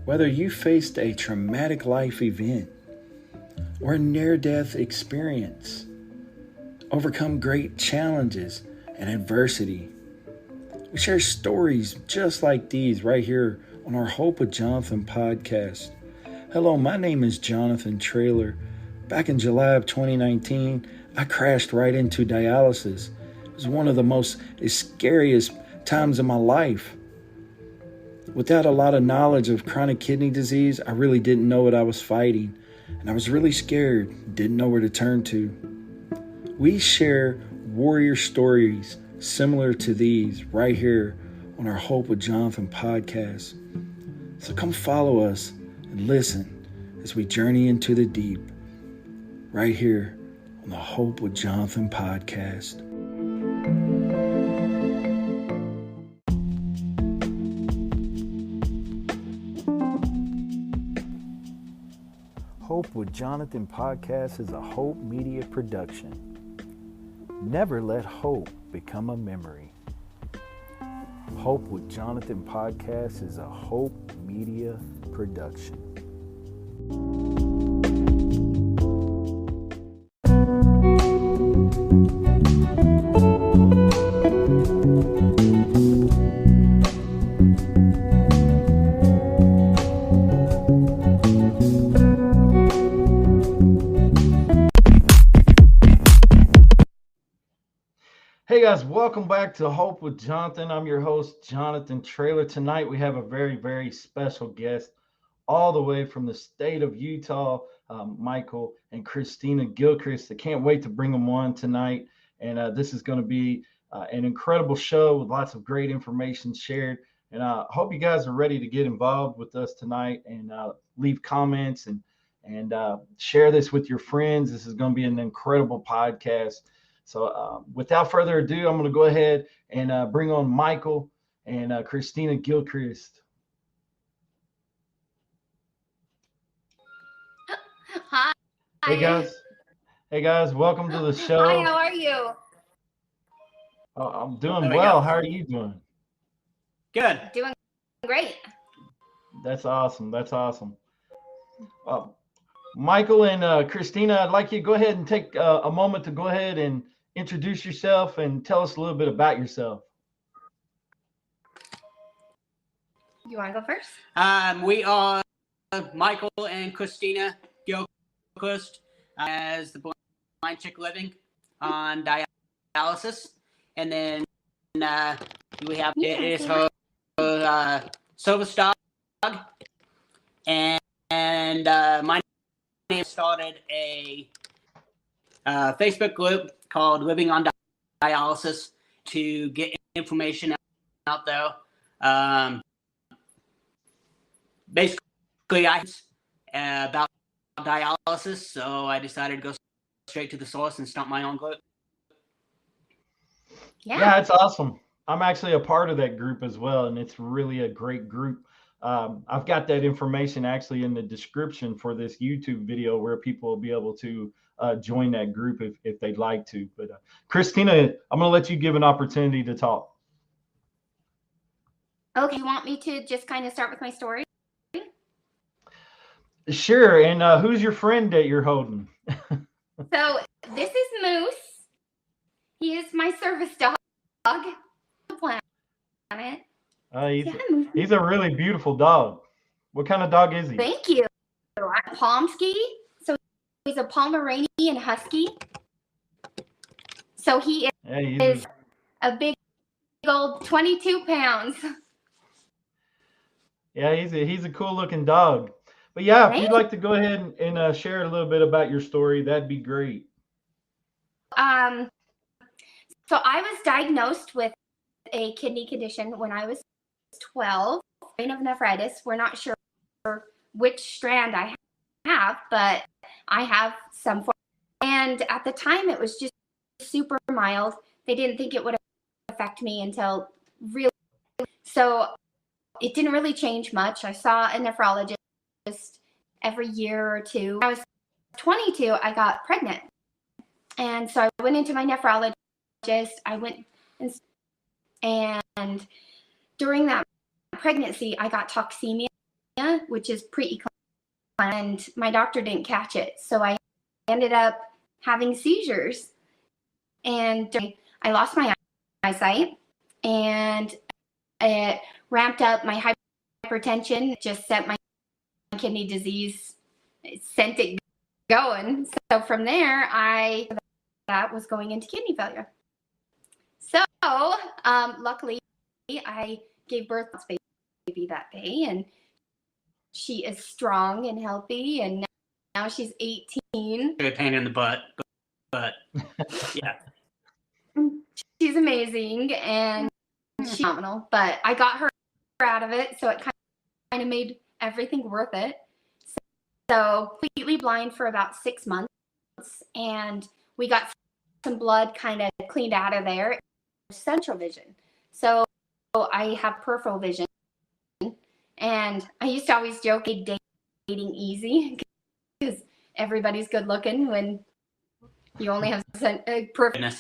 Whether you faced a traumatic life event or a near-death experience, overcome great challenges and adversity. We share stories just like these right here on our Hope with Jonathan podcast. Hello, my name is Jonathan Traylor. Back in July of 2019, I crashed right into dialysis. It was one of the most scariest times of my life. Without a lot of knowledge of chronic kidney disease, I really didn't know what I was fighting, and I was really scared, didn't know where to turn to. We share warrior stories similar to these right here on our Hope with Jonathan podcast. So come follow us and listen as we journey into the deep right here on the Hope with Jonathan podcast. Hope with Jonathan podcast is a Hope Media production. Never let hope become a memory. Hope with Jonathan podcast is a Hope Media production. Hey guys, welcome back to Hope with Jonathan. I'm your host, Jonathan Traylor. Tonight we have a very, very special guest all the way from the state of Utah, Michael and Christina Gilchrist. I can't wait to bring them on tonight. And this is going to be an incredible show with lots of great information shared. And I hope you guys are ready to get involved with us tonight and leave comments and share this with your friends. This is going to be an incredible podcast. So without further ado, I'm going to go ahead and bring on Michael and Christina Gilchrist. Hi. Hey guys, welcome to the show. Hi, how are you? I'm doing well. How are you doing? Good. Doing great. That's awesome. Michael and Christina, I'd like you to go ahead and take a moment to go ahead and introduce yourself and tell us a little bit about yourself. You want to go first? We are Michael and Christina Gilchrist as the blind chick living on dialysis. And then we have it is her service dog. And my name started a Facebook group called Living on Dialysis to get information out there. Basically, about dialysis, so I decided to go straight to the source and start my own group. Yeah, it's awesome. I'm actually a part of that group as well, and it's really a great group. I've got that information actually in the description for this YouTube video where people will be able to join that group if they'd like to. But Christina, I'm going to let you give an opportunity to talk. Okay, you want me to just kind of start with my story? Sure. And who's your friend that you're holding? So this is Moose. He is my service dog. Planet. He's a really beautiful dog. What kind of dog is he? Thank you. Pomsky. So he's a Pomeranian Husky. So he is a big old 22 pounds. Yeah, he's a cool looking dog. But yeah, if you'd like to go ahead and share a little bit about your story, that'd be great. So I was diagnosed with a kidney condition when I was 12, strain of nephritis. We're not sure which strand I have, but I have some form. And at the time, it was just super mild. They didn't think it would affect me until really. So it didn't really change much. I saw a nephrologist every year or two. When I was 22, I got pregnant. And so I went into my nephrologist. And during that pregnancy, I got toxemia which is pre-eclampsia, and my doctor didn't catch it. So I ended up having seizures, and I lost my eyesight, and it ramped up my hypertension, just sent my kidney disease, sent it going. So from there, that was going into kidney failure. So luckily, I gave birth to this baby that day, and she is strong and healthy, and now she's 18. A pain in the butt, but yeah. She's amazing, and she's phenomenal, but I got her out of it, so it kind of made everything worth it. So completely blind for about 6 months, and we got some blood kind of cleaned out of there. Central vision. So I have peripheral vision, and I used to always joke dating easy because everybody's good looking when you only have peripheral.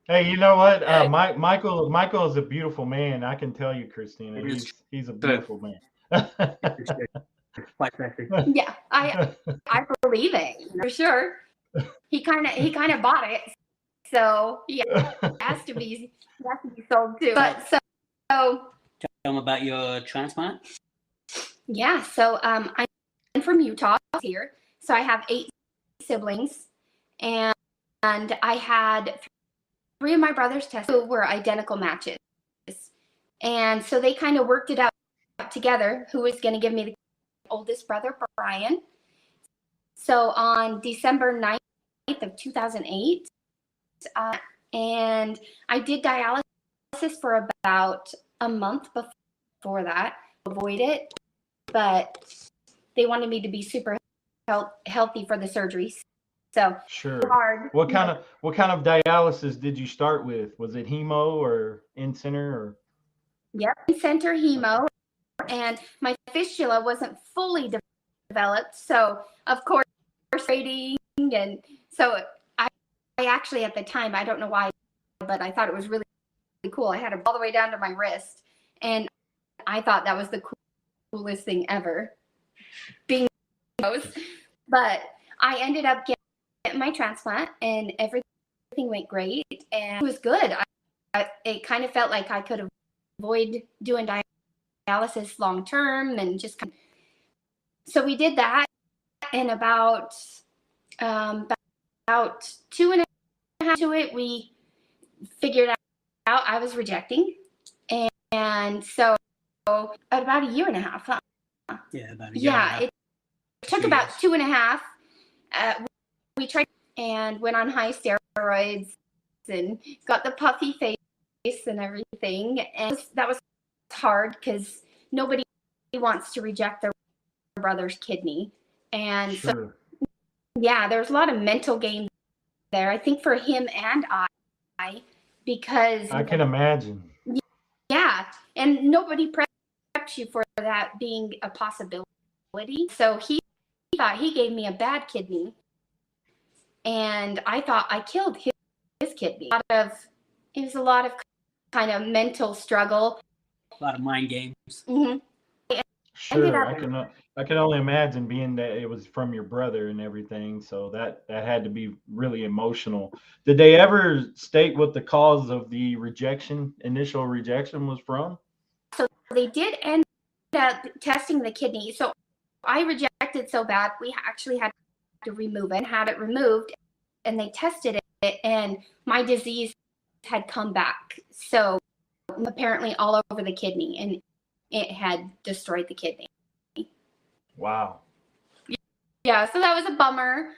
Hey, you know what? Michael is a beautiful man. I can tell you, Christina. He's a beautiful man. Yeah, I believe it for sure. He kind of bought it, so yeah, it has to be sold too. But so tell them about your transplant. Yeah, so I'm from Utah here, so I have 8 siblings, and I had 3 of my brothers tested who were identical matches, and so they kind of worked it out together who was going to give me the oldest brother, Brian. So on December 9th of 2008, and I did dialysis for about a month before that, avoid it, but they wanted me to be super healthy for the surgery. So sure. Hard. What kind of dialysis did you start with? Was it hemo or in-center or? Yep, in-center hemo, and my fistula wasn't fully developed, so of course rating, and so I actually at the time, I don't know why, but I thought it was really cool. I had it all the way down to my wrist, and I thought that was the coolest thing ever, being close. But I ended up getting my transplant, and everything went great, and it was good. It kind of felt like I could avoid doing dialysis long term, and just so we did that, and about 2.5 to it, we figured out I was rejecting, and so about 1.5 years, huh? Yeah, about a year. Yeah, it took about 2.5. We tried and went on high steroids and got the puffy face and everything, and that was hard because nobody wants to reject their brother's kidney, and sure. So yeah, there's a lot of mental game there, I think, for him and I, because I can imagine. Yeah, and nobody preps you for that being a possibility. So he thought he gave me a bad kidney, and I thought I killed his kidney. It was a lot of kind of mental struggle. A lot of mind games. Mm-hmm. Sure, I can only imagine, being that it was from your brother and everything. So that had to be really emotional. Did they ever state what the cause of the initial rejection was from? So they did end up testing the kidney. So I rejected so bad, we actually had to remove it, and had it removed, and they tested it, and my disease had come back. So apparently all over the kidney, and it had destroyed the kidney. Wow. Yeah, so that was a bummer,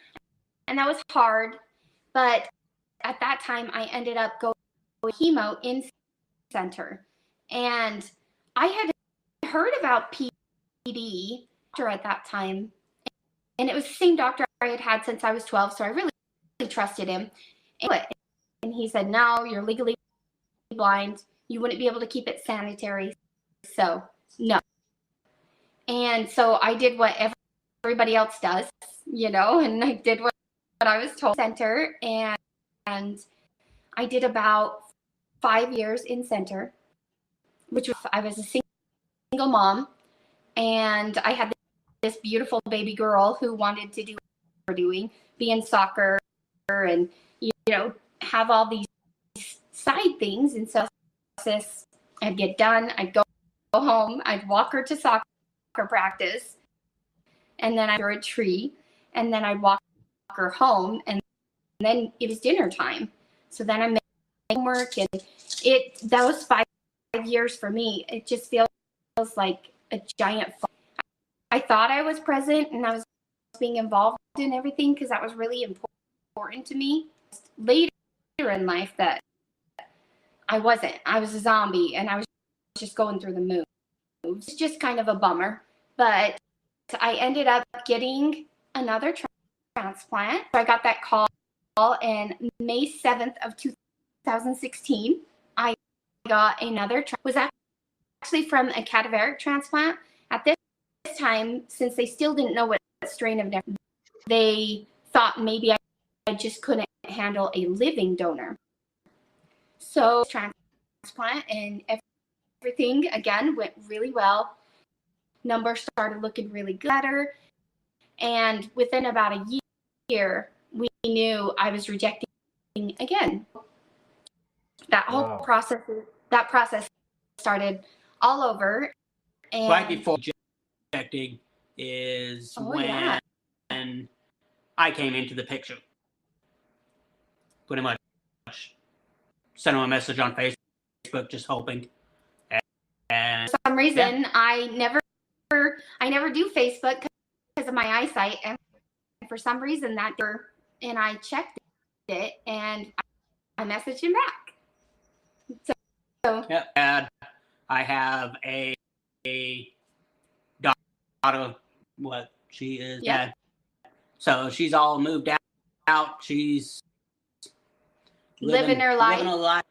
and that was hard. But at that time, I ended up going hemo in center, and I had heard about PD at that time, and it was the same doctor I had had since I was 12, so I really trusted him. And he said, "No, you're legally blind. You wouldn't be able to keep it sanitary, so no." And so I did what everybody else does, and I did what I was told. Center, and I did about 5 years in center, which was, I was a single mom, and I had this beautiful baby girl who wanted to do what we were doing, be in soccer and, have all these side things. And so I'd get done, I'd go home, I'd walk her to soccer practice, and then I'd throw a tree, and then I'd walk her home, and then it was dinner time. So then I'm making homework, and those 5 years for me, it just feels like a giant fun. I thought I was present and I was being involved in everything because that was really important to me. Later in life that I wasn't. I was a zombie and I was just going through the moves. It's just kind of a bummer. But I ended up getting another transplant. So I got that call in May 7th of 2016. I got another was actually from a cadaveric transplant. At this time, since they still didn't know what strain of nephropathy, they thought maybe I just couldn't handle a living donor. So transplant and everything again went really well. Numbers started looking really good, and within about a year, we knew I was rejecting again. That whole process started all over. And right before rejecting is when I came into the picture. Pretty much sent him a message on Facebook, just hoping. And for some reason, I never do Facebook because of my eyesight, and for some reason and I checked it and I messaged him back. So and I have a daughter. What she is? Yeah. So she's all moved out. She's living her life.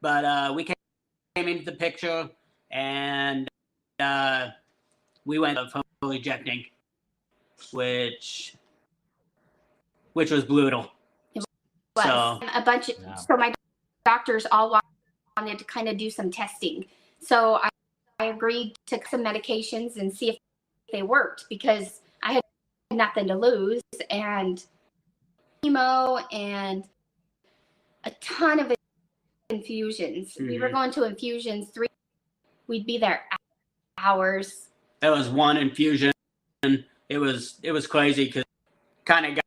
But we came into the picture, and we went for rejecting, which was brutal. It was. So a bunch of so my doctors all wanted to kind of do some testing. So I agreed to some medications and see if they worked because I had nothing to lose, and chemo and a ton of infusions. We were going to infusions 3. We'd be there hours. That was one infusion. It was crazy because kind of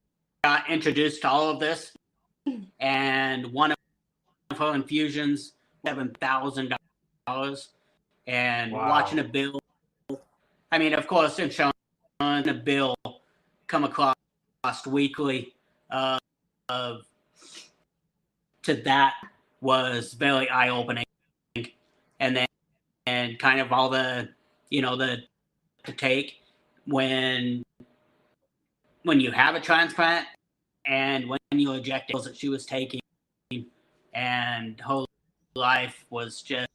got introduced to all of this, and one of her infusions, $7,000, and watching a bill. I mean, of course, insurance a bill come across weekly to that was very eye-opening. And then kind of all the to take when you have a transplant and when you eject it that she was taking, and her life was just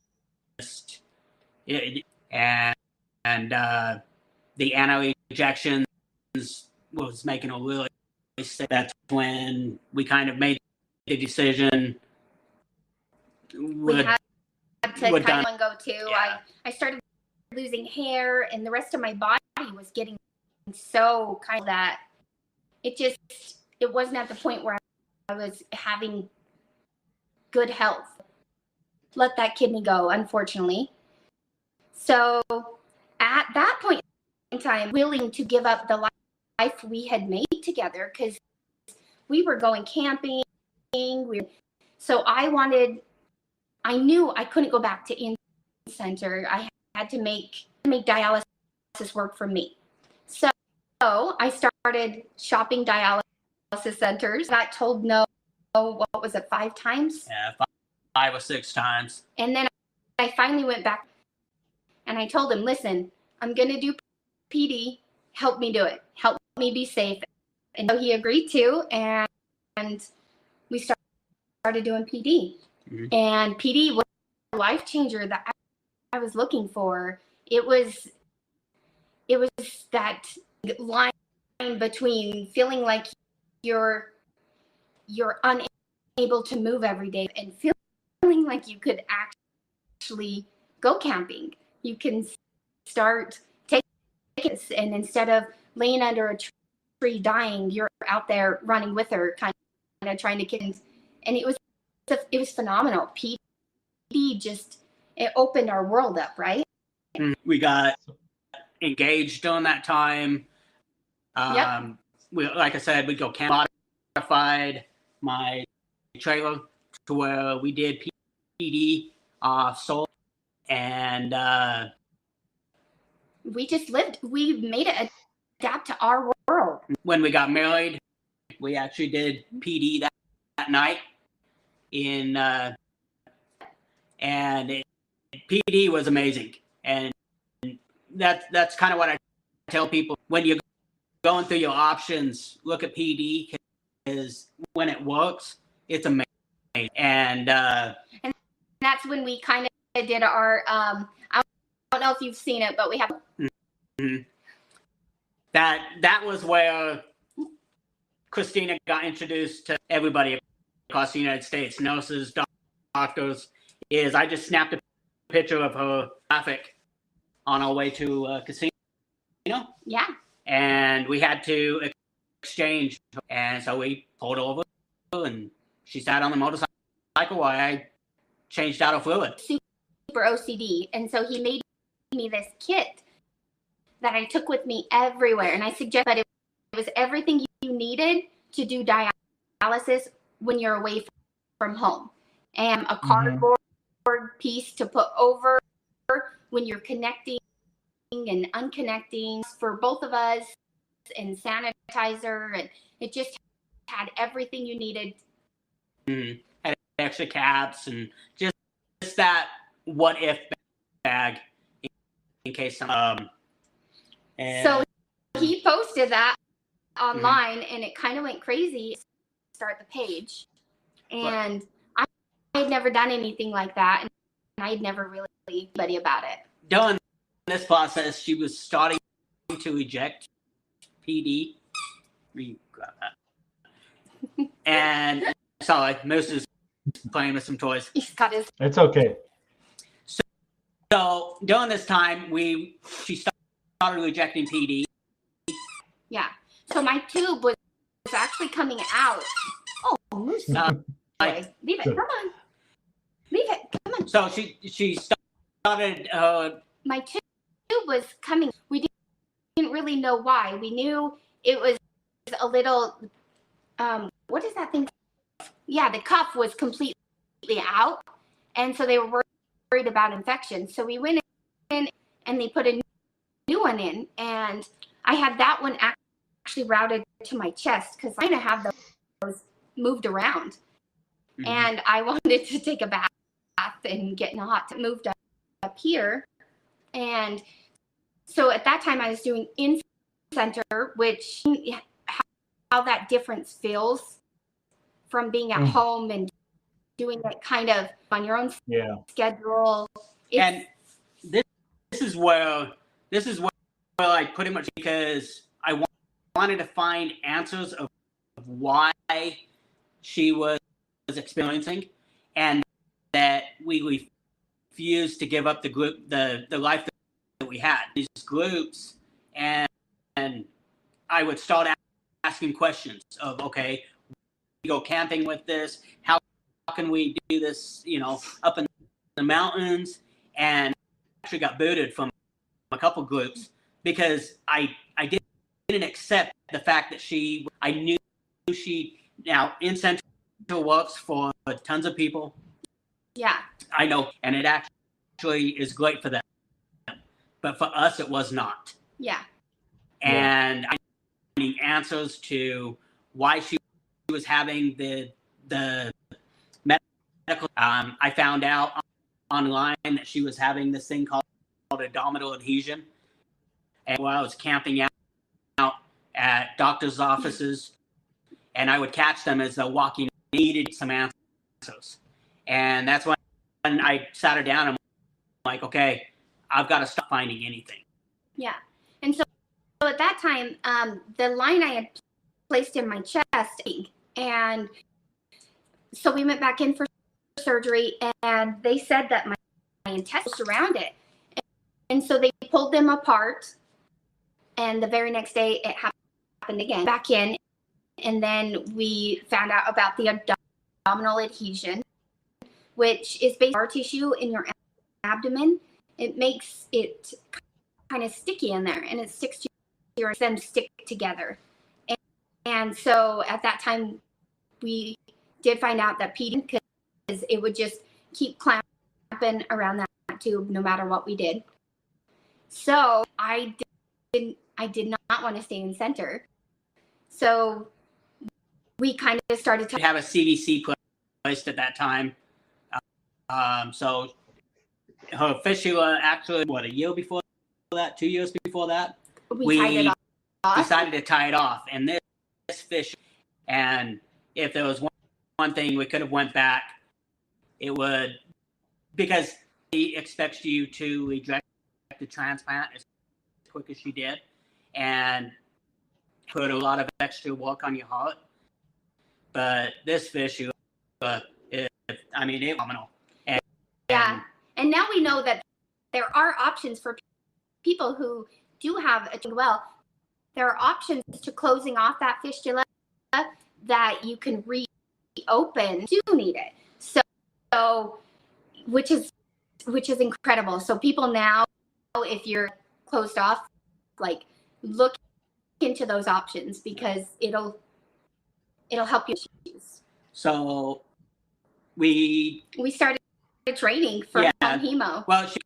the anti-ejections was making her really sick. That's when we kind of made the decision. We had to kind of go too. Yeah. I started losing hair, and the rest of my body was getting so kind of that it wasn't at the point where I was having good health. Let that kidney go, unfortunately. So at that point in time, willing to give up the life we had made together because we were going camping. So I knew I couldn't go back to in-center. I had to make dialysis work for me. So I started shopping dialysis centers. Got told no, what was it, 5 times? Yeah, 5 or 6 times. And then I finally went back and I told him, listen, I'm going to do PD. Help me do it. Help me be safe. And so he agreed to, and we started doing PD. Mm-hmm. And PD was a life changer that I was looking for. It was that line between feeling like you're unable to move every day and feeling like you could actually go camping. you can start taking it, and instead of laying under a tree dying, you're out there running with her, kind of trying to kick. And it was phenomenal. PD just, it opened our world up, right? We got engaged during that time. Yep. Like I said, we'd go camp, modified my trailer to where we did PD soul, and we just lived. We made it adapt to our world. When we got married, we actually did PD that night and PD was amazing. And that's kind of what I tell people when you're going through your options. Look at PD, because when it works, it's amazing. And that's when we kind of did our. I don't know if you've seen it, but we have. Mm-hmm. That was where Christina got introduced to everybody across the United States, nurses, doctors. I just snapped a picture of her traffic on our way to casino. Yeah. And we had to exchange, and so we pulled over, and she sat on the motorcycle while I changed out her fluid. Super OCD, and so he made me this kit that I took with me everywhere, and I suggest that it was everything you needed to do dialysis when you're away from home, and a cardboard piece to put over when you're connecting and unconnecting for both of us, and sanitizer, and it just had everything you needed. Had extra caps and just that what if bag in case some. So he posted that online, and it kind of went crazy. Start the page, and I had never done anything like that, and I'd never really told anybody about it. During this process, she was starting to eject PD. We grab that. And sorry, Moose is playing with some toys. He's got his. It's okay. So during this time, she started ejecting PD. Yeah. So my tube was actually coming out. Oh, Moose. Leave it. Come on. Leave it. Come on. So she started. My tube was coming. We didn't really know why. We knew it was a little. What is that thing? Yeah, the cuff was completely out, and so they were worried about infection. So we went in, and they put a new one in, and I had that one actually routed to my chest because I kind of have those moved around, and I wanted to take a bath and get in a hot tub. Moved up here, and so at that time I was doing in-center, which how that difference feels from being at home and doing it kind of on your own schedule. And this is where I pretty much, because I wanted to find answers of why she was experiencing, and that we refused to give up the group, the life that we had, these groups, and I would start asking questions of, okay, we go camping with this, how can we do this, up in the mountains, and actually got booted from a couple groups because I didn't accept the fact that I knew she now in Central works for tons of people. Yeah. I know, and it actually is great for them, but for us it was not. Yeah. And I need answers to why she was having the medical. I found out online that she was having this thing called abdominal adhesion, and while I was camping out at doctors' offices, and I would catch them as they're walking, needed some answers, and that's when I sat her down and I'm like, okay, I've got to stop finding anything. Yeah, and so at that time, the line I had placed in my chest, and so we went back in for surgery, and they said that my intestines surround it. so they pulled them apart, and the very next day it happened again, back in. And then we found out about the abdominal adhesion, which is basically scar tissue in your abdomen. It makes it kind of sticky in there, and it sticks to them stick together. And so at that time, we did find out that PD, because it would just keep clamping around that tube no matter what we did. So I did not want to stay in center. So we kind of started to have a CVC placed at that time. So her fistula actually, what, a year before that, 2 years before that, we tied it off. Decided to tie it off. And this fistula, and if there was one thing we could have went back, it would, because he expects you to reject the transplant as quick as she did, and put a lot of extra work on your heart. But this fistula, it's phenomenal. And now we know that there are options for people who do have a well. There are options to closing off that fistula that you can reopen. Do need it. So which is incredible. So people now, if you're closed off, like, look into those options, because it'll help you. So we started training for home hemo. Well, she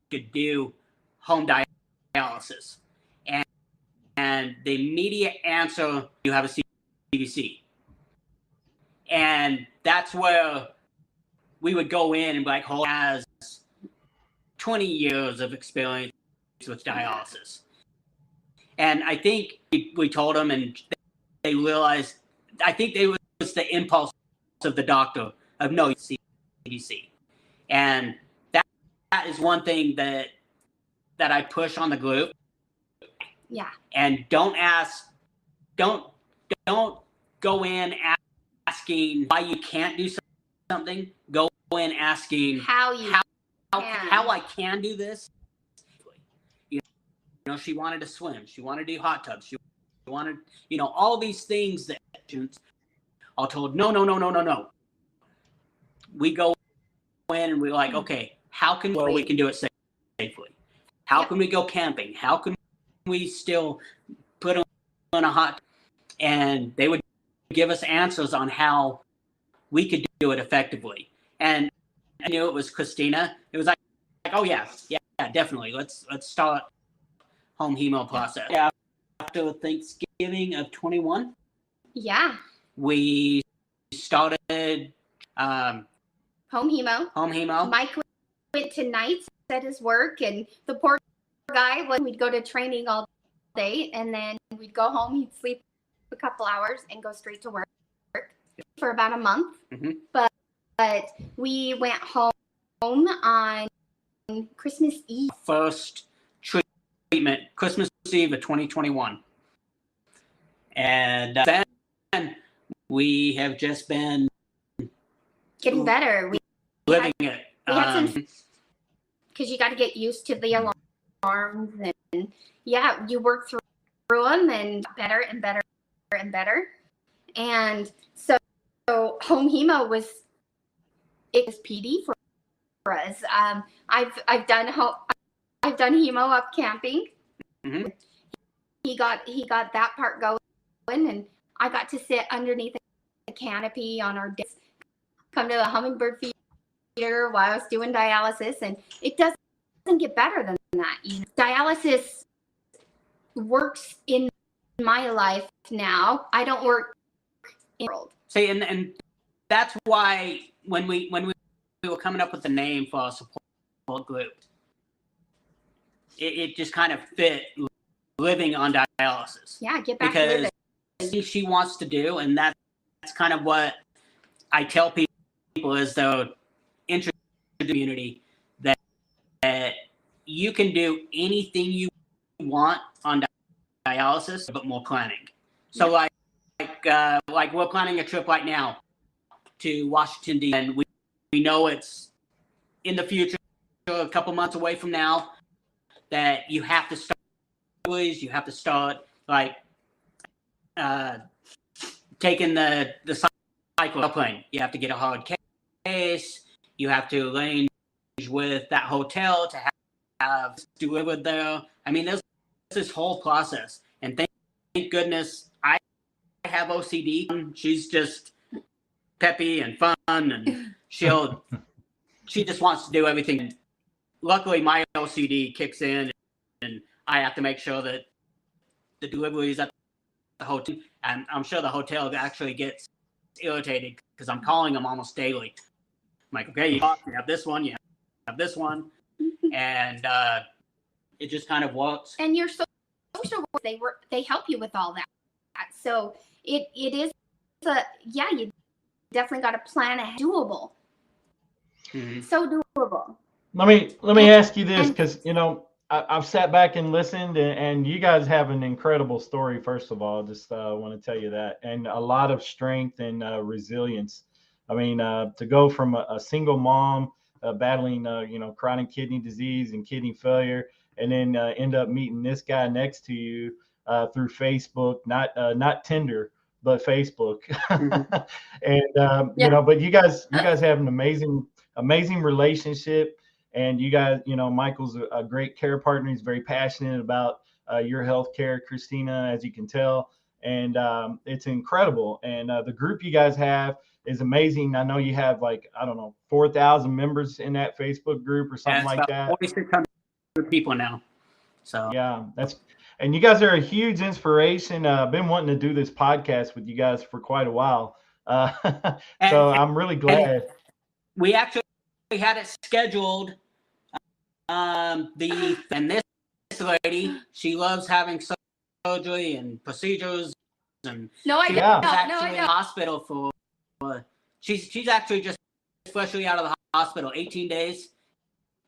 could do home dialysis, and the immediate answer, you have a CVC, and that's where we would go in and be like, "Who has 20 years of experience with dialysis?" And I think we told them, and they realized. I think it was the impulse of the doctor of no CVC, and that is one thing that I push on the group. Yeah. And don't go in asking why you can't do something. Go in asking how I can do this. You know, she wanted to swim. She wanted to do hot tubs. She wanted, all these things that all told, no. We go in and we're like, okay, how can we can do it safely? How can we go camping? How can we still put on a hot? And they would give us answers on how we could do it effectively. And I knew it was Christina. It was like, oh yeah, definitely. Let's start home hemo process. Yeah, after Thanksgiving of 21. Yeah. We started home hemo. Mike went to nights at his work, and the poor guy, when we'd go to training all day, and then we'd go home, he'd sleep a couple hours and go straight to work for about a month. Mm-hmm. But we went home on Christmas Eve. First treatment, Christmas Eve of 2021. And then we have just been getting better. Living it. We had some, because you got to get used to the alarms, and you work through them, and better and better and better. And so home hemo was PD for us. I've done hemo up camping. Mm-hmm. He got that part going, and I got to sit underneath the canopy on our desk, come to the hummingbird feeder while I was doing dialysis, and it doesn't get better than that. Dialysis works in my life now. I don't work in the world. See, and that's why when we were coming up with the name for our support group, it just kind of fit living on dialysis. Yeah, get back to living. Because she wants to do, and that's kind of what I tell people is they're interested in the community, that you can do anything you want on dialysis, but more planning. So like we're planning a trip right now to Washington, D.C., and we know it's in the future, a couple months away from now, that you have to start. You have to start like taking the cycle plane. You have to get a hard case. You have to arrange with that hotel to have delivered there. I mean, there's this whole process. And thank goodness I have OCD. She's just peppy and fun, and she just wants to do everything. Luckily, my OCD kicks in, and I have to make sure that the delivery is at the hotel. And I'm sure the hotel actually gets irritated because I'm calling them almost daily. I'm like, okay, you have this one, you have this one, and it just kind of works. And your social work, they help you with all that. So it is you definitely got to plan ahead. Doable. Mm-hmm. So doable. Let me ask you this, because I've sat back and listened, and you guys have an incredible story. First of all, just want to tell you that, and a lot of strength and resilience. I mean, to go from a single mom battling chronic kidney disease and kidney failure, and then end up meeting this guy next to you through Facebook, not Tinder, but Facebook. And but you guys have an amazing relationship. And you guys, Michael's a great care partner. He's very passionate about your health care, Christina, as you can tell. And it's incredible. And the group you guys have is amazing. I know you have 4,000 members in that Facebook group or something like that. 4,600 people now. So yeah, and you guys are a huge inspiration. I've been wanting to do this podcast with you guys for quite a while. So I'm really glad. We actually had it scheduled. And this lady, she loves having surgery and procedures, and in the hospital for. She's actually just freshly out of the hospital. 18 days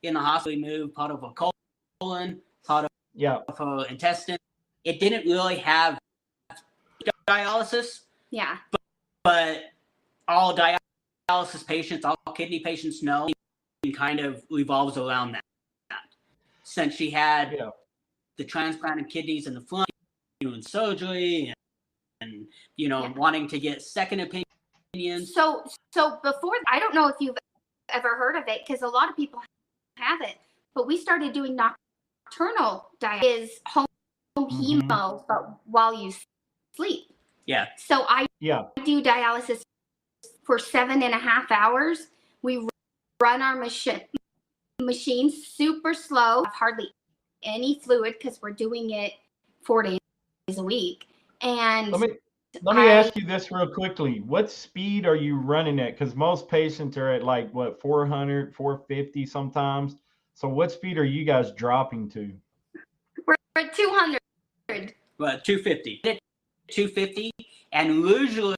in the hospital. Moved part of her colon, part of her intestine. It didn't really have dialysis. Yeah. But all dialysis patients, all kidney patients know, it kind of revolves around that. Since she had the transplanted kidneys in the front, doing surgery, and wanting to get second opinions. So before, I don't know if you've ever heard of it, because a lot of people have it, but we started doing nocturnal dialysis, home hemo, but while you sleep. Yeah. So I do dialysis for 7.5 hours. We run our machine super slow, hardly any fluid, because we're doing it 4 days a week. And let me ask you this real quickly. What speed are you running at? Because most patients are at 400, 450 sometimes. So what speed are you guys dropping to? We're at 200. 250. 250, and usually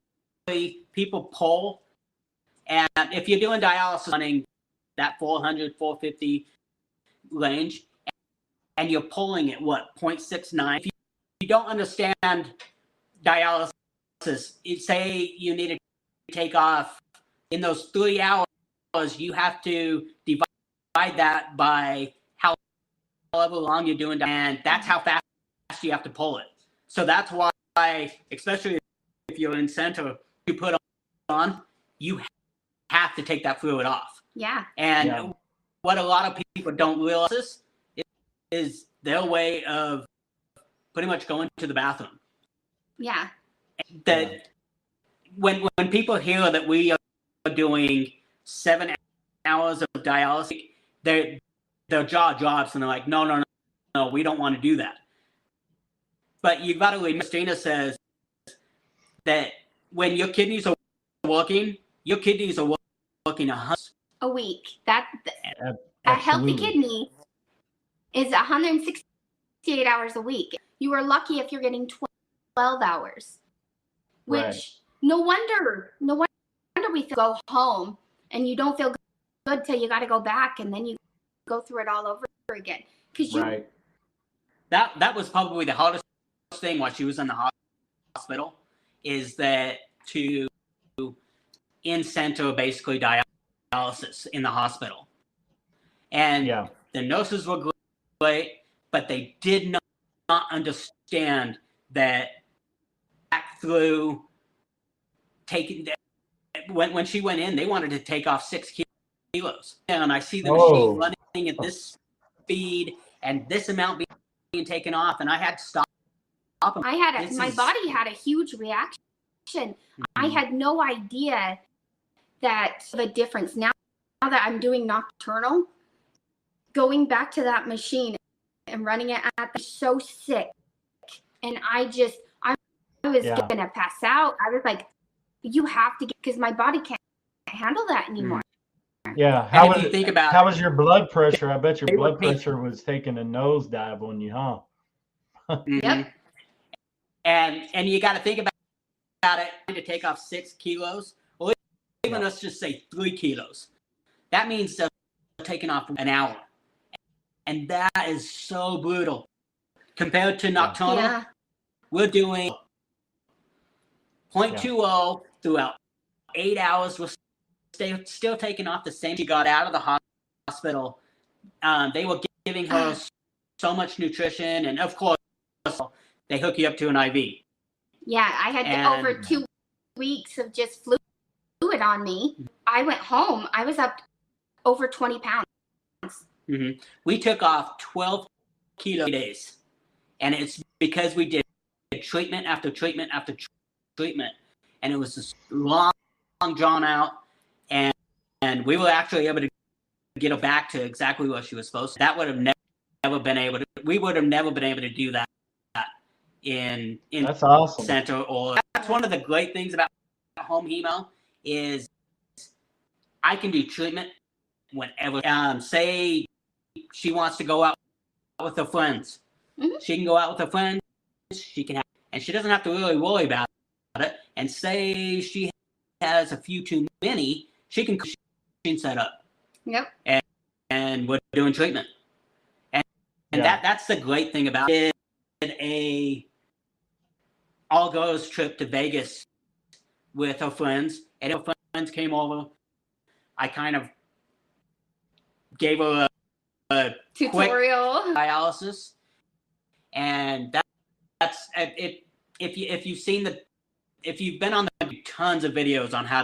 people pull. And if you're doing dialysis, running that 400, 450 range, and you're pulling at 0.69. If you don't understand dialysis, say you need to take off in those 3 hours, you have to divide that by however long you're doing, and that's how fast you have to pull it. So that's why, especially if you're in center, you put on, you have to take that fluid off. Yeah. And what a lot of people don't realize is their way of pretty much going to the bathroom. Yeah. That when people hear that we are doing 7 hours of dialysis, their jaw drops and they're like, no, we don't want to do that. But you've got to remember, Christina says that when your kidneys are working, your kidneys are working a week. A healthy kidney is 168 hours a week. You are lucky if you're getting 12 hours, which no wonder we go home and you don't feel good till you got to go back, and then you go through it all over again. That was probably the hardest thing while she was in the hospital, is that to in-center basically dialysis in the hospital. And the nurses were great. but they did not understand that back through taking when she went in, they wanted to take off 6 kilos. And I see the machine running at this speed and this amount being taken off, and I had to stop. My body had a huge reaction. Mm-hmm. I had no idea that the difference. Now that I'm doing nocturnal, going back to that machine and running it at so sick, and I was gonna pass out. I was like, you have to get, because my body can't handle that anymore. Yeah. How was your blood pressure? I bet your blood pressure was taking a nosedive on you, huh? Yep. And you got to think about it, to take off 6 kilos, or even let's just say 3 kilos. That means they're taking off an hour. And that is so brutal. Compared to nocturnal, we're doing 0.20 throughout 8 hours. We're still taking off the same. She got out of the hospital. They were giving her so much nutrition, and of course, they hook you up to an IV. Yeah, I had over 2 weeks of just fluid on me. I went home. I was up over 20 pounds. Mm-hmm. We took off 12 kilos days, and it's because we did treatment after treatment after treatment, and it was this long drawn out, and we were actually able to get her back to exactly what she was supposed to. That would have never been able to. We would have never been able to do that in that's awesome. Center. Or that's one of the great things about home hemo is I can do treatment whenever. Say she wants to go out with her friends. Mm-hmm. She can go out with her friends. She can have, and she doesn't have to really worry about it. And say she has a few too many, she can set up. Yep. And we're doing treatment. And that's the great thing about it. A all-girls trip to Vegas with her friends, and her friends came over. I kind of gave her a tutorial quick dialysis, and that's it. If you've been on the tons of videos on how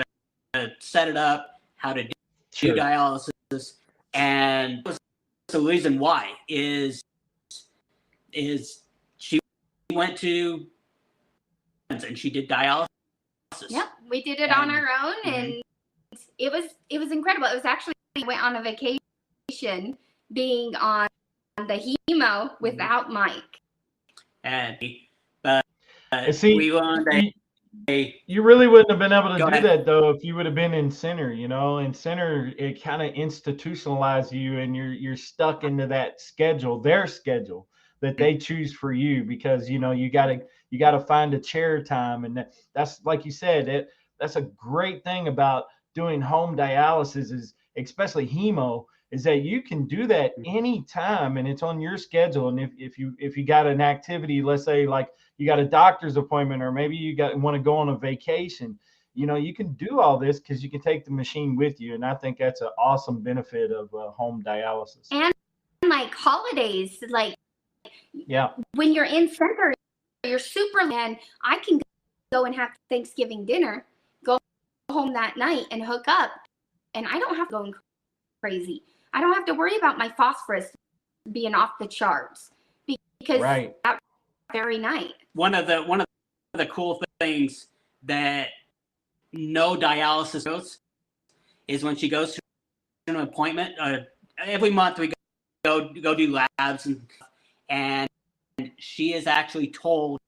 to set it up, how to do dialysis, and the reason why is she went to and she did dialysis. Yep, we did it on our own, and it was incredible. It was actually, we went on a vacation being on the hemo without Mike. And see, we learned you really wouldn't have been able to do that though if you would have been in center. In center, it kind of institutionalized you, and you're stuck into that schedule, their schedule that they choose for you, because you gotta find a chair time, and that's like you said, that's a great thing about doing home dialysis, is especially hemo, is that you can do that anytime, and it's on your schedule. And if you got an activity, let's say like you got a doctor's appointment, or maybe you want to go on a vacation, you can do all this because you can take the machine with you. And I think that's an awesome benefit of home dialysis. And like holidays, like when you're in center, you're super, and I can go and have Thanksgiving dinner, go home that night and hook up, and I don't have to go crazy. I don't have to worry about my phosphorus being off the charts because that very night. One of the cool things that no dialysis goes is when she goes to an appointment. Every month we go do labs, and she is actually told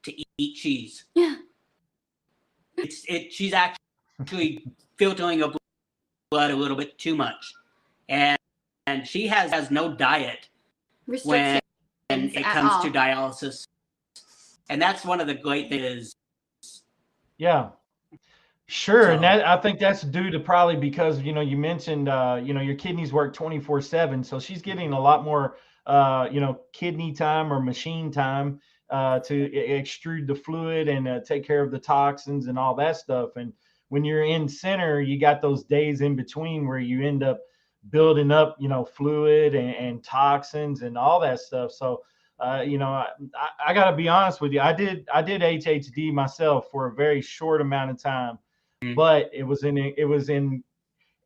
to eat cheese. Yeah. She's actually filtering her blood a little bit too much, and she has no diet when it comes to dialysis, and that's one of the great things. Yeah, sure. And that, I think that's due to probably because you mentioned your kidneys work 24/7, so she's getting a lot more kidney time or machine time to extrude the fluid and take care of the toxins and all that stuff. And when you're in center, you got those days in between where you end up building up, fluid and toxins and all that stuff. So, I got to be honest with you. I did HHD myself for a very short amount of time, but it was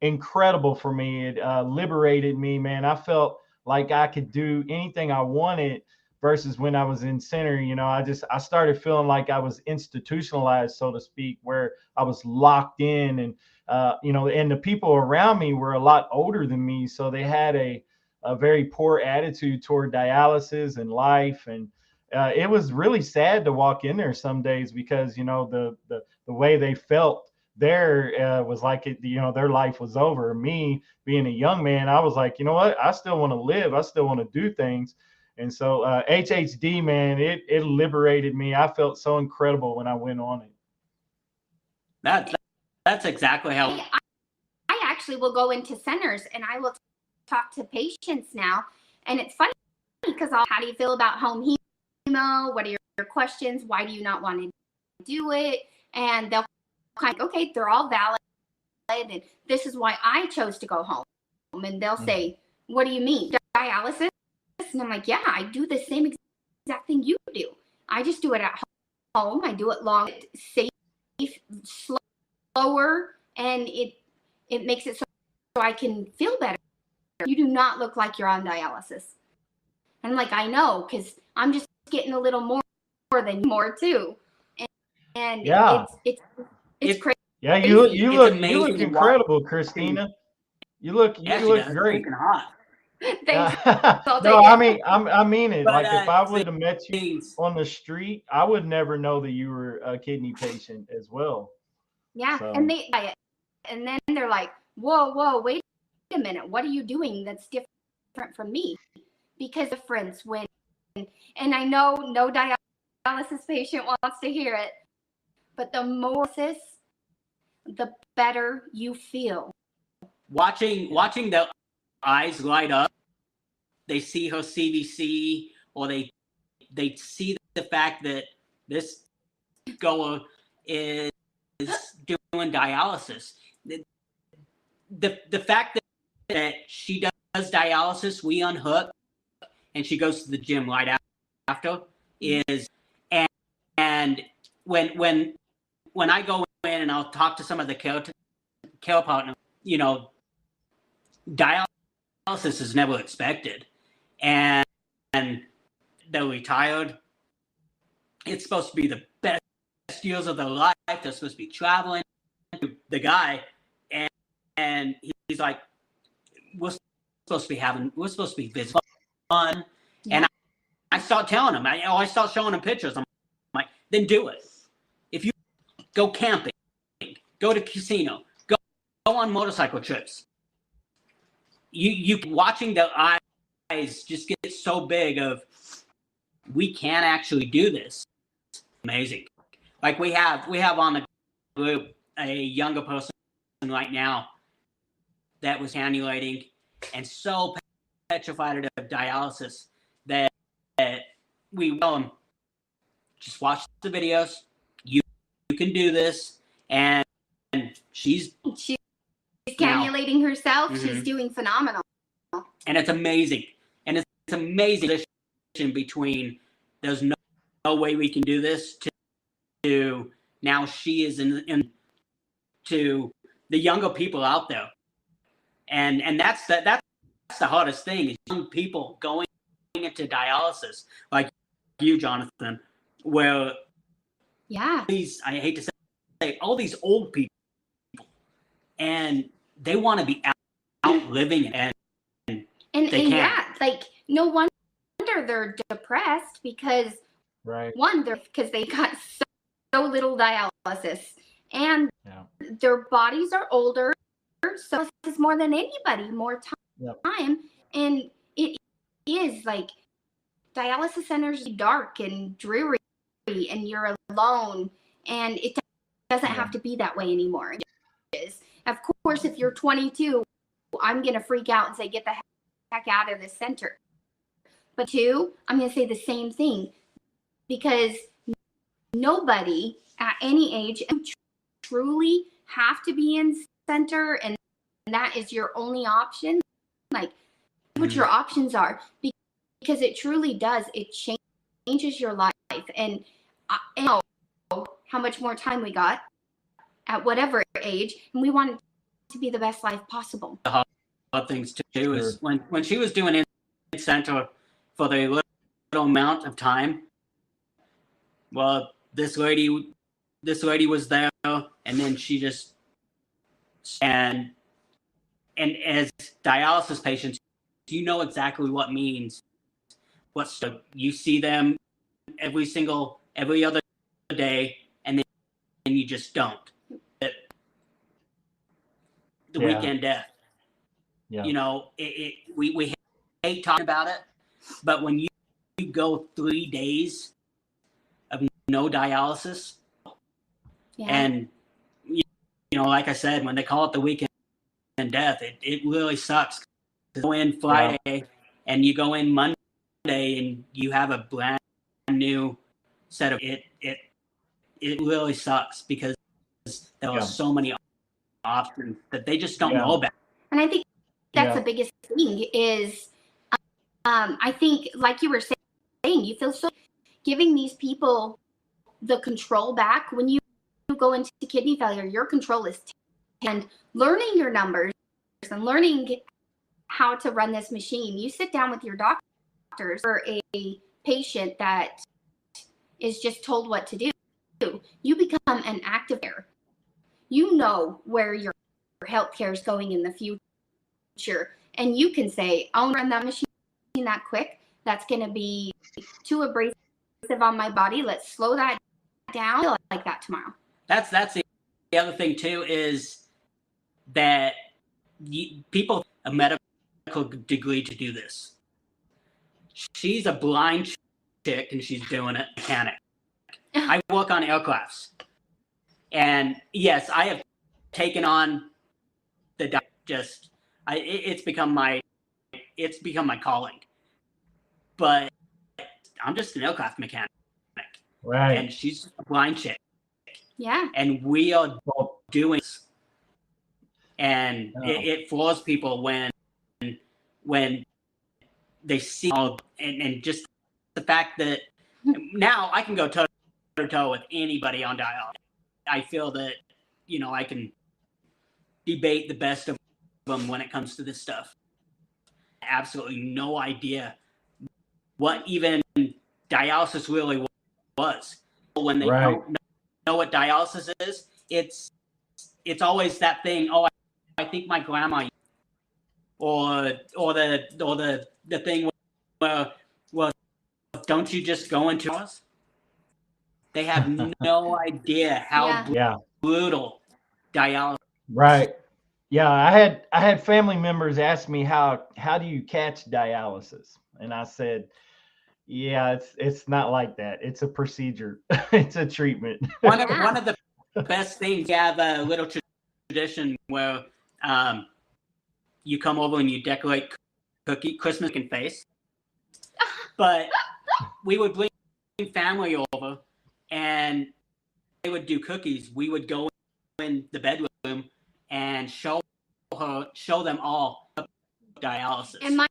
incredible for me. It liberated me, man. I felt like I could do anything I wanted versus when I was in center. I started feeling like I was institutionalized, so to speak, where I was locked in, and and the people around me were a lot older than me, so they had a very poor attitude toward dialysis and life. And it was really sad to walk in there some days because the way they felt there was like their life was over. Me being a young man, I was like, you know what, I still want to live, I still want to do things. And so HHD, man, it liberated me. I felt so incredible when I went on it. That's exactly how I actually will go into centers and I will talk to patients now, and it's funny because how do you feel about home hemo? What are your questions? Why do you not want to do it? And they'll kind of, okay, they're all valid, and this is why I chose to go home. And they'll say, what do you mean, dialysis? And I'm like, yeah, I do the same exact thing you do. I just do it at home. I do it long, safe, slower, and it makes it so I can feel better. You do not look like you're on dialysis. And I'm like, I know, because I'm just getting a little more than more too. And yeah, it's crazy. Yeah, you look incredible, Christina. You look great. Hot. No, I mean it. But, like if I would have met you on the street, I would never know that you were a kidney patient as well. Yeah, so. And then they're like, whoa, wait a minute, what are you doing that's different from me? Because difference when, and I know no dialysis patient wants to hear it, but the more the better you feel. Watching the eyes light up, they see her CVC, or they see the fact that this goer is doing dialysis. The fact that she does dialysis, we unhook, and she goes to the gym right after is, and when I go in and I'll talk to some of the care partners, dialysis is never expected, and they're retired. It's supposed to be the best years of their life. They're supposed to be traveling. The guy, and he's like, we're supposed to be visiting fun. Yeah. And I start telling him, I start showing him pictures. I'm like, then do it. If you go camping, go to casino, go on motorcycle trips, you watching their eyes just get so big of, we can actually do this. Amazing. Like we have on the group a younger person right now that was cannulating and so petrified of dialysis that we tell them, just watch the videos. You can do this. And she's cannulating herself. Mm-hmm. She's doing phenomenal. And it's amazing. And it's amazing between there's no way we can do this to now she is in to the younger people out there. And that's the hardest thing, is young people going into dialysis, like you, Jonathan, where I hate to say all these old people, and they want to be out living it, and they can't. Yeah, like no wonder they're depressed because because they got so little dialysis, and their bodies are older, so it's more than anybody, more time, and it is like dialysis centers are dark and dreary, and you're alone, and it doesn't have to be that way anymore. It is. Of course, if you're 22, I'm gonna freak out and say, get the heck out of this center. But two, I'm gonna say the same thing, because nobody at any age truly have to be in center, and that is your only option. what your options are, because it truly does. It changes your life. And I know how much more time we got at whatever age, and we want it to be the best life possible. The hard things too is when she was doing in center for the little amount of time. Well, this lady was there, and then she just and as dialysis patients, you know exactly what means. You see them every other day, and then you just don't. The weekend death. Yeah. You know, we hate talking about it, but when you go 3 days of no dialysis, and you know, like I said, when they call it the weekend death, it really sucks. You go in Friday and you go in Monday and you have a brand new set of it. It really sucks because there are so many options that they just don't know about. And I think that's the biggest thing is, I think, like you were saying, you feel so giving these people the control back. When you go into kidney failure, your control is and learning your numbers and learning how to run this machine. You sit down with your doctors for a patient that is just told what to do. You become an active care. You know where your healthcare is going in the future, and you can say, "I'll run that machine that quick. That's going to be too abrasive on my body. Let's slow that down like that tomorrow." That's the other thing too, is that people a medical degree to do this. She's a blind chick and she's doing it mechanic. I work on aircrafts, and yes, I have taken on the it's become my calling. But I'm just an aircraft mechanic, right? And she's a blind chick. Yeah. And we are doing this. And it floors people when they see all, and just the fact that now I can go toe to toe with anybody on dialysis. I feel that, you know, I can debate the best of them when it comes to this stuff. Absolutely no idea what even dialysis really was. When they don't know what dialysis is, it's always that thing. Oh, I think my grandma, or the thing where, well, don't you just go into us? They have no idea how brutal dialysis. Right. Yeah, I had family members ask me how do you catch dialysis, and I said, yeah, it's not like that. It's a procedure. It's a treatment. One of the best things, we have a little tradition where you come over and you decorate Christmas and face. But we would bring family over and they would do cookies. We would go in the bedroom and show them all dialysis. And my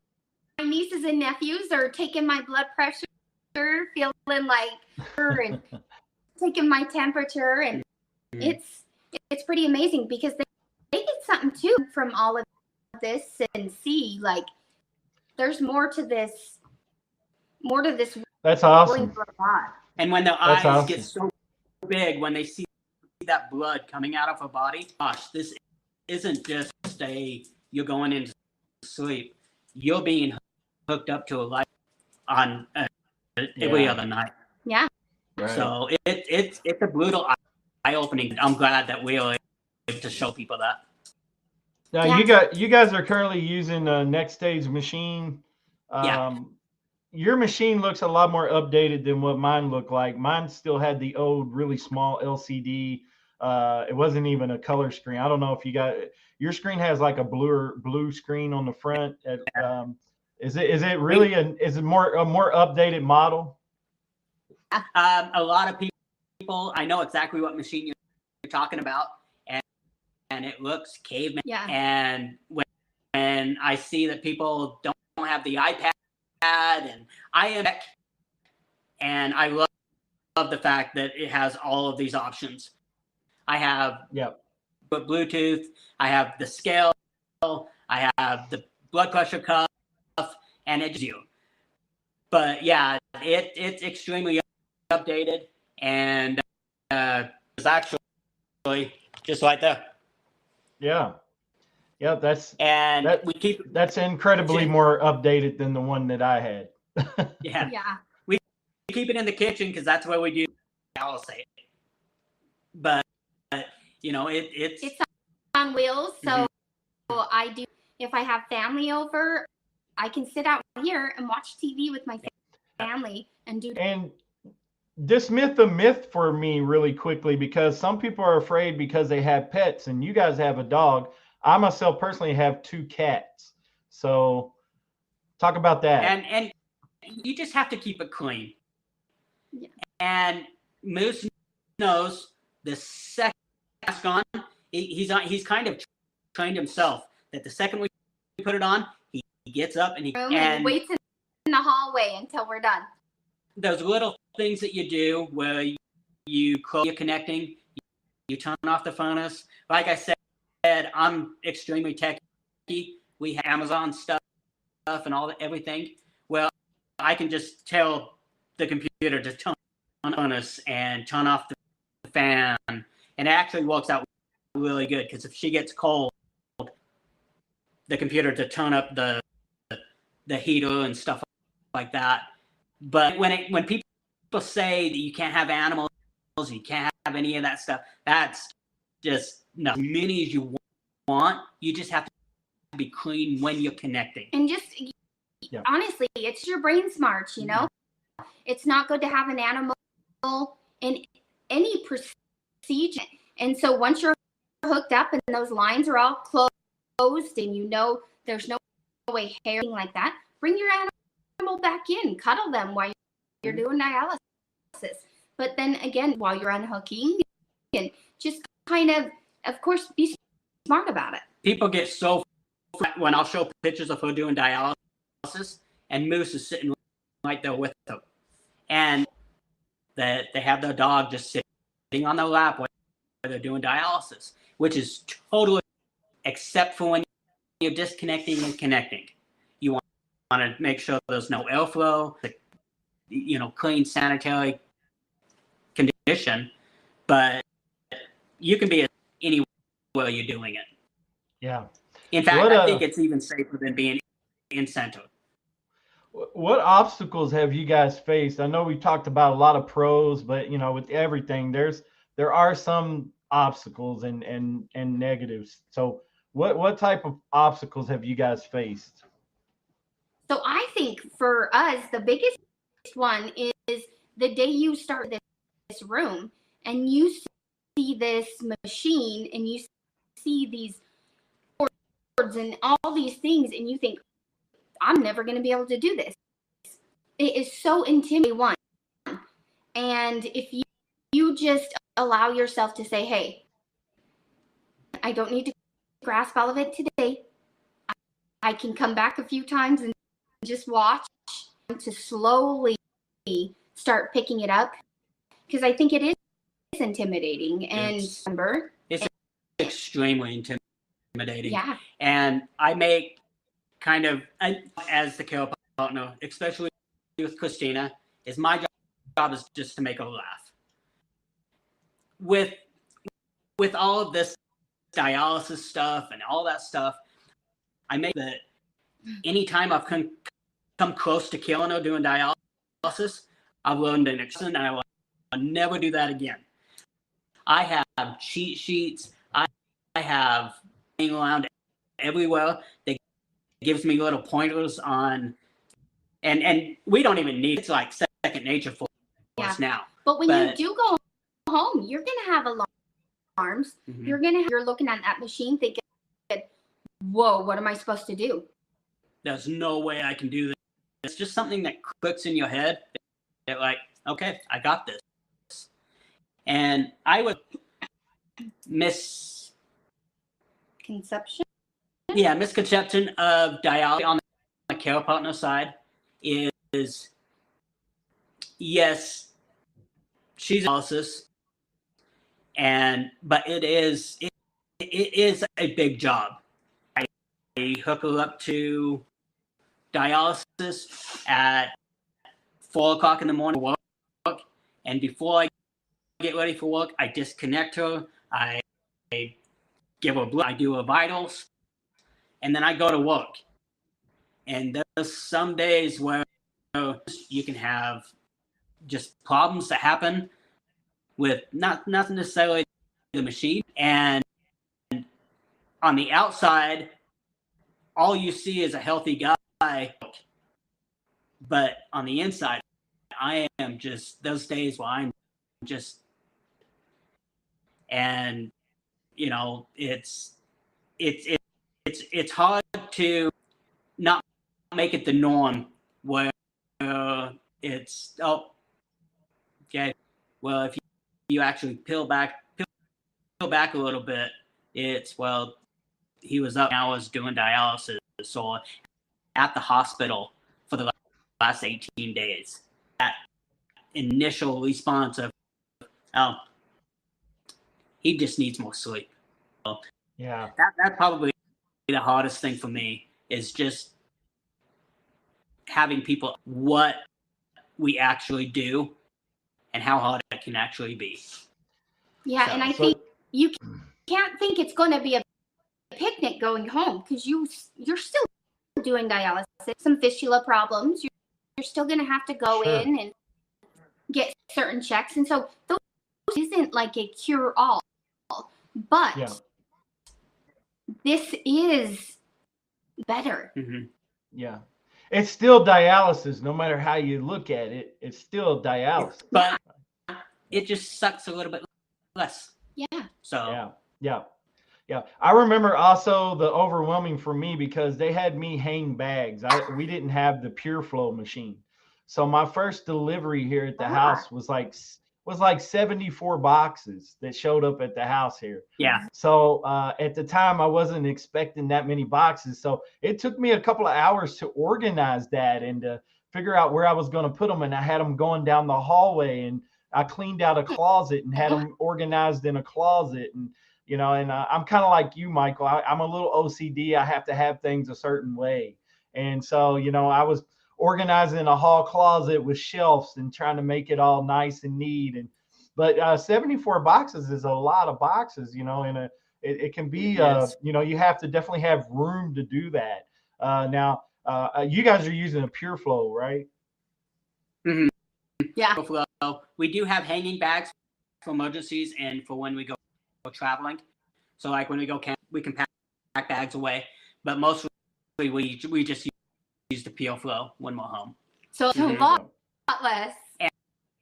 nieces and nephews are taking my blood pressure, feeling like her, and taking my temperature, and it's pretty amazing because they get something too from all of this, and see like there's more to this. That's awesome. And when their eyes get so big when they see that blood coming out of her body, gosh, this isn't just you're going into sleep. You're being hooked up to a light on every other night. Yeah. Right. So it's a brutal eye-opening. I'm glad that we are able to show people that. Now you guys are currently using a next stage machine. Your machine looks a lot more updated than what mine looked like. Mine still had the old, really small LCD. It wasn't even a color screen. I don't know if your screen has like a blue screen on the front. Is it really is it a more updated model? A lot of people, I know exactly what machine you're talking about, and it looks caveman. Yeah. And when I see that people don't have the iPad, and I love the fact that it has all of these options. I have Bluetooth, I have the scale, I have the blood pressure cuff, and it's you. But yeah, it's extremely updated, and it's actually just right there. Yeah, that's incredibly Jim, more updated than the one that I had. Yeah. We keep it in the kitchen because that's where we do dialysis. But you know, it's on wheels, so I do. If I have family over, I can sit out here and watch TV with my family and do. And dismiss the myth for me really quickly, because some people are afraid because they have pets, and you guys have a dog. I myself personally have 2 cats. So talk about that. And you just have to keep it clean. Yeah. And Moose knows the second mask on, he's kind of trained himself that the second we put it on, he gets up and and waits in the hallway until we're done. Those little things that you do where you close your connecting, you turn off the furnace. Like I said, I'm extremely techy. We have Amazon stuff and everything. Well, I can just tell the computer to turn on the furnace and turn off the fan, and it actually works out really good, because if she gets cold, the computer to turn up the heater and stuff like that. But when people say that you can't have animals, you can't have any of that stuff, that's just no. As many as you want, you just have to be clean when you're connecting. And just honestly, it's your brain smart, you know. It's not good to have an animal in any procedure. And so once you're hooked up and those lines are all closed, and you know there's no way hair like that, bring your animal back in, cuddle them while you're doing dialysis. But then again, while you're unhooking, and just kind of course, be smart about it. People get so when I'll show pictures of her doing dialysis, and Moose is sitting right there with them, and that they have their dog just sitting on their lap while they're doing dialysis, which is totally, except for when you're disconnecting and connecting. You want to make sure there's no airflow, clean sanitary condition, but you can be anywhere you're doing it. Yeah. In fact, I think it's even safer than being in center. What obstacles have you guys faced? I know we talked about a lot of pros, but with everything, there are some obstacles and negatives. So what type of obstacles have you guys faced? So I think for us, the biggest one is the day you start this room and you see this machine and you see these boards and all these things, and you think, I'm never going to be able to do this. It is so intimidating. One. And if you just allow yourself to say, hey, I don't need to grasp all of it today. I can come back a few times and just watch to slowly start picking it up, because I think it is intimidating. And it's extremely intimidating. Yeah. And I make as the care partner, especially with Christina, is my job is just to make her laugh. With all of this dialysis stuff and all that stuff, I make that anytime I've come close to killing her doing dialysis, I've learned an lesson, and I will never do that again. I have cheat sheets. I have hanging around everywhere that gives me little pointers on, and we don't even need, it's like second nature for us now. But when you do go home, you're going to have alarms. Mm-hmm. You're looking at that machine thinking, whoa, what am I supposed to do? There's no way I can do this. It's just something that clicks in your head. That like, okay, I got this. And I would misconception of dialysis on the care partner side is yes, she's dialysis, but it is a big job. I hook her up to dialysis at 4 o'clock in the morning for work, and before I get ready for work, I disconnect her. I give her blood. I do her vitals, and then I go to work. And there's some days where you can have just problems that happen with not necessarily the machine. And on the outside, all you see is a healthy guy. But on the inside, I am just, those days where I'm just, and you know, it's hard to not make it the norm where it's, oh, okay, well, if you actually peel back a little bit, it's, well, he was up hours doing dialysis, so at the hospital for the last 18 days. That initial response of, oh, he just needs more sleep. So Yeah. That's probably the hardest thing for me, is just having people what we actually do and how hard it can actually be. Yeah, and I think you can't think it's going to be a picnic going home, because you're still doing dialysis. Some fistula problems, you're still going to have to go in and get certain checks, and so those isn't like a cure-all, but this is better. Mm-hmm. Yeah. It's still dialysis, no matter how you look at it. It's still dialysis, but it just sucks a little bit less. Yeah. So yeah. I remember also the overwhelming for me, because they had me hang bags. We didn't have the Pure Flow machine, so my first delivery here at the house was like 74 boxes that showed up at the house here. Yeah. So at the time, I wasn't expecting that many boxes. So it took me a couple of hours to organize that and to figure out where I was going to put them. And I had them going down the hallway, and I cleaned out a closet and had them organized in a closet. And, you know, and I'm kind of like you, Michael. I'm a little OCD. I have to have things a certain way. And so, you know, I was organizing a hall closet with shelves and trying to make it all nice and neat. But 74 boxes is a lot of boxes, you know, and it can be, you know, you have to definitely have room to do that. Now, you guys are using a Pure Flow, right? Mm-hmm. Yeah. We do have hanging bags for emergencies and for when we go traveling. So like when we go camp, we can pack bags away, but mostly we just use the Pure Flow when we're home. So it's a lot less.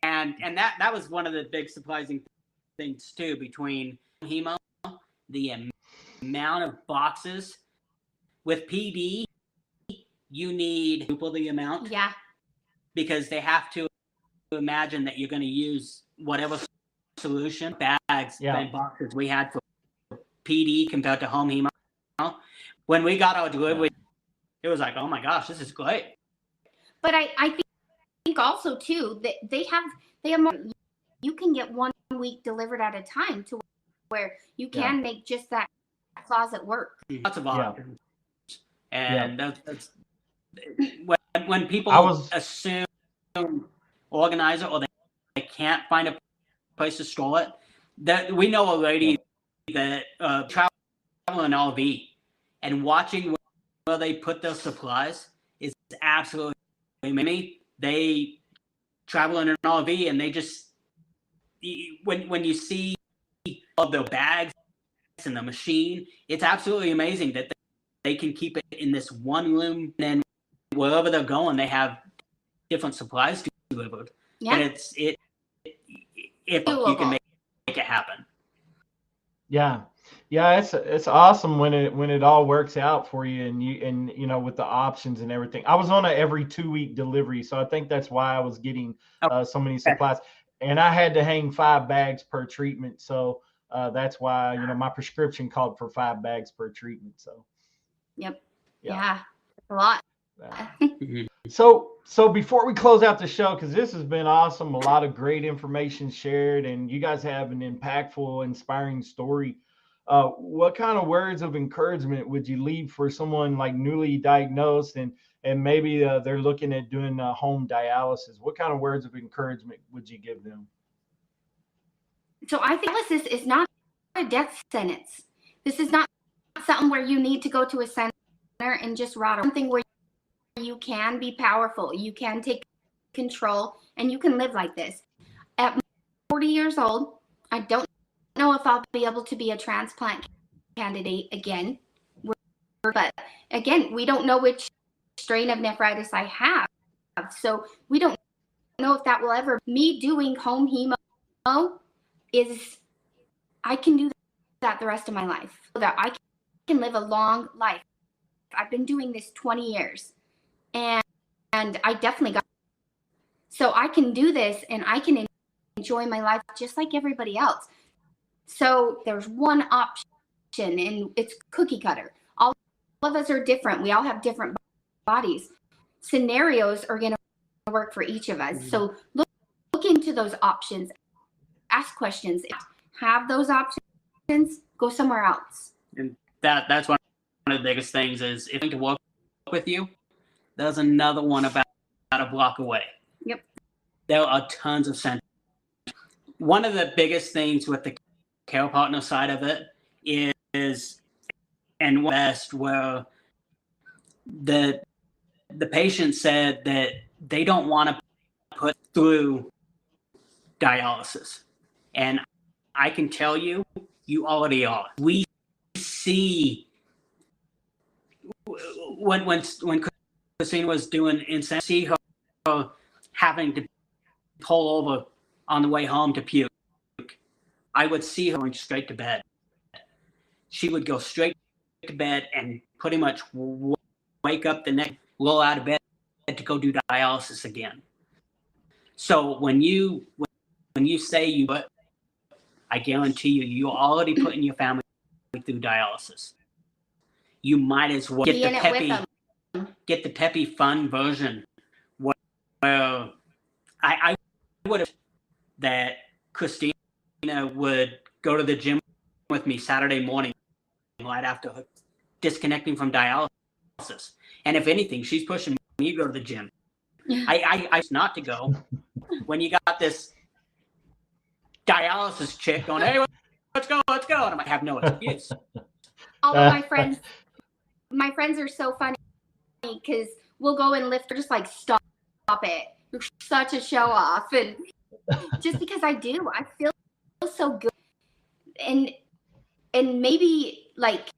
And that was one of the big surprising things too, between hemo, the amount of boxes. With PD, you need triple the amount. Yeah. Because they have to imagine that you're going to use whatever solution, bags and boxes we had for PD compared to home hemo. When we got our delivery, it was like, oh my gosh, this is great. But I think also too that they have more. You can get 1 week delivered at a time, to where you can make just that closet work. Lots of options. And that's when people assume organizer, or they can't find a place to store it. That we know a lady that traveled in RV, and watching where they put their supplies is absolutely amazing. They travel in an RV, and they just, when you see all the bags and the machine, it's absolutely amazing that they can keep it in this one room, and then wherever they're going, they have different supplies delivered. Yeah. And if you can make it happen. Yeah. It's awesome when it all works out for you, and you know, with the options and everything. I was on a every 2-week delivery, so I think that's why I was getting so many supplies, and I had to hang 5 bags per treatment. So that's why, you know, my prescription called for 5 bags per treatment. So. Yep. Yeah. A lot. So before we close out the show, because this has been awesome, a lot of great information shared, and you guys have an impactful, inspiring story. What kind of words of encouragement would you leave for someone like newly diagnosed and maybe they're looking at doing home dialysis? What kind of words of encouragement would you give them? So I think dialysis is not a death sentence. This is not something where you need to go to a center and just rot. Something where you can be powerful, you can take control, and you can live like this. At 40 years old, I don't know if I'll be able to be a transplant candidate again. But again, we don't know which strain of nephritis I have. So we don't know if that will ever. Me doing home hemo is, I can do that the rest of my life. So that I can live a long life. I've been doing this 20 years. And I definitely got, so I can do this and I can enjoy my life just like everybody else. So there's one option, and it's cookie cutter. All of us are different. We all have different bodies. Scenarios are going to work for each of us. So look into those options, ask questions, have those options, go somewhere else. And that's one of the biggest things is if I can work with you, there's another one about a block away. Yep. There are tons of centers. One of the biggest things with the care partner side of it is, and best, where the patient said that they don't want to put through dialysis. And I can tell you, you already are. We see when Christine was doing insane, see her having to pull over on the way home to puke. I would see her going straight to bed. She would go straight to bed and pretty much wake up the next, roll out of bed to go do dialysis again. So when you say you, I guarantee you're already putting your family through dialysis. You might as well get the peppy fun version where I would have that Christina would go to the gym with me Saturday morning right after disconnecting from dialysis. And if anything, she's pushing me to go to the gym. I not to go when you got this dialysis chick going, hey, let's go. And I'm like, I have no excuse. All of my friends are so funny because we'll go and lift. They're just like, stop it. You're such a show off. And just because I do, I feel so good. And maybe like,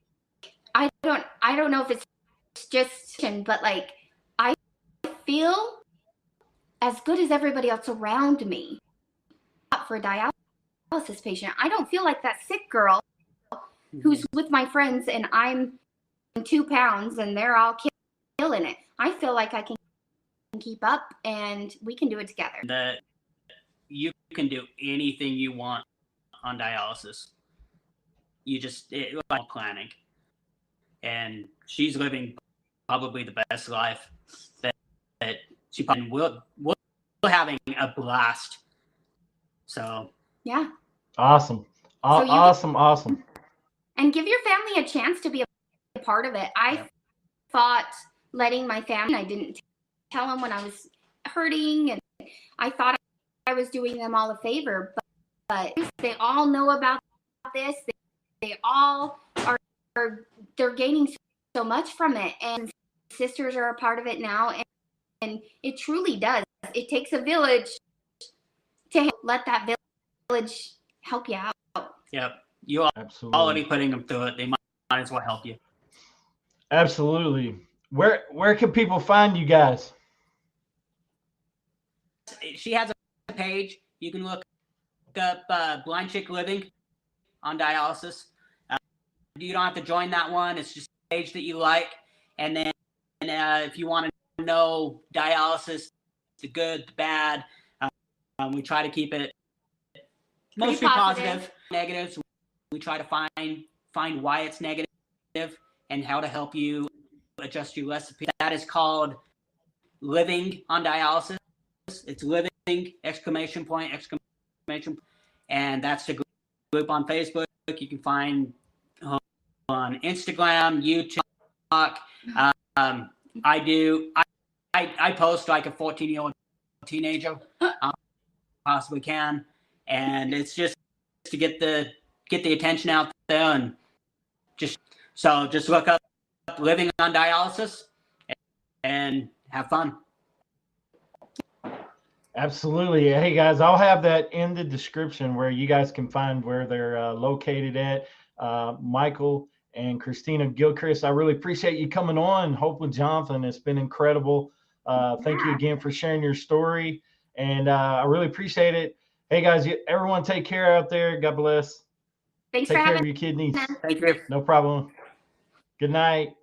I don't know if it's just, but like, I feel as good as everybody else around me. For a dialysis patient, I don't feel like that sick girl who's with my friends and I'm 2 pounds and they're all killing it. I feel like I can keep up and we can do it together. That you can do anything you want on dialysis. You just like planning, and she's living probably the best life that she probably will. We're having a blast. So yeah, awesome. Awesome. And give your family a chance to be a part of it. I thought letting my family, I didn't tell them when I was hurting, and I thought I was doing them all a favor, but they all know about this. They all they're gaining so much from it, and sisters are a part of it now, and it truly does. It takes a village to let that village help you out. Yep. You are absolutely already putting them through it. They might as well help you. Absolutely. Where can people find you guys? She has a page. You can look up Blind Chick Living on dialysis. You don't have to join that one. It's just a page that you like. And then if you want to know dialysis, the good, the bad, we try to keep it mostly positive. Negatives. We try to find why it's negative and how to help you adjust your recipe. That is called Living on Dialysis. It's living, exclamation point, exclamation point. And that's the group on Facebook. You can find on Instagram, YouTube. I post like a 14-year-old teenager possibly can, and it's just to get the attention out there, and just look up Living on Dialysis and have fun. Absolutely. Hey guys, I'll have that in the description where you guys can find where they're located at. Michael and Christina Gilchrist, I really appreciate you coming on. Hope with Jonathan, it's been incredible. Thank you again for sharing your story, and I really appreciate it. Hey guys, everyone take care out there. God bless. Thanks take for care having of your kidneys. Thank you. No problem. Good night.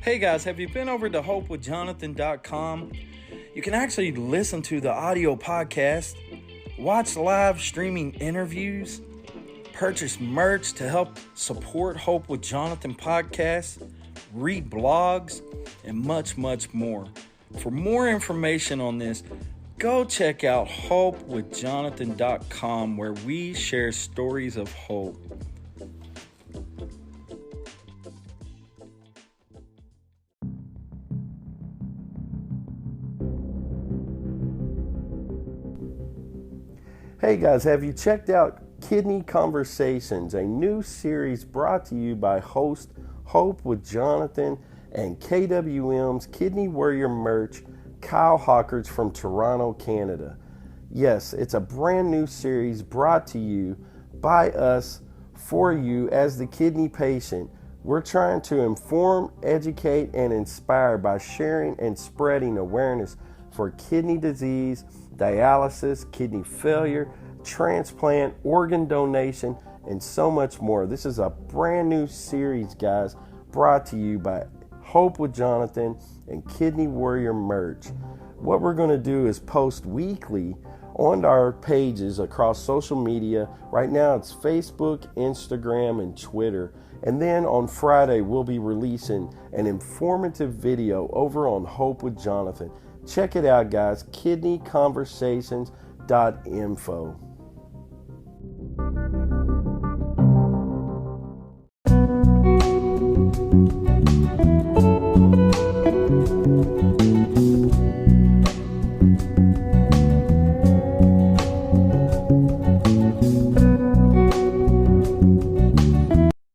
Hey guys, have you been over to hopewithjonathan.com? You can actually listen to the audio podcast, watch live streaming interviews, purchase merch to help support Hope with Jonathan podcast, read blogs, and much, much more. For more information on this, go check out hopewithjonathan.com, where we share stories of hope. Hey guys, have you checked out Kidney Conversations, a new series brought to you by host Hope with Jonathan and KWM's Kidney Warrior merch, Kyle Hawkins from Toronto, Canada. Yes, it's a brand new series brought to you by us for you as the kidney patient. We're trying to inform, educate, and inspire by sharing and spreading awareness for kidney disease, dialysis, kidney failure, transplant, organ donation, and so much more. This is a brand new series, guys, brought to you by Hope with Jonathan and Kidney Warrior merch. What we're going to do is post weekly on our pages across social media. Right now it's Facebook, Instagram, and Twitter. And then on Friday, we'll be releasing an informative video over on Hope with Jonathan. Check it out, guys. kidneyconversations.info.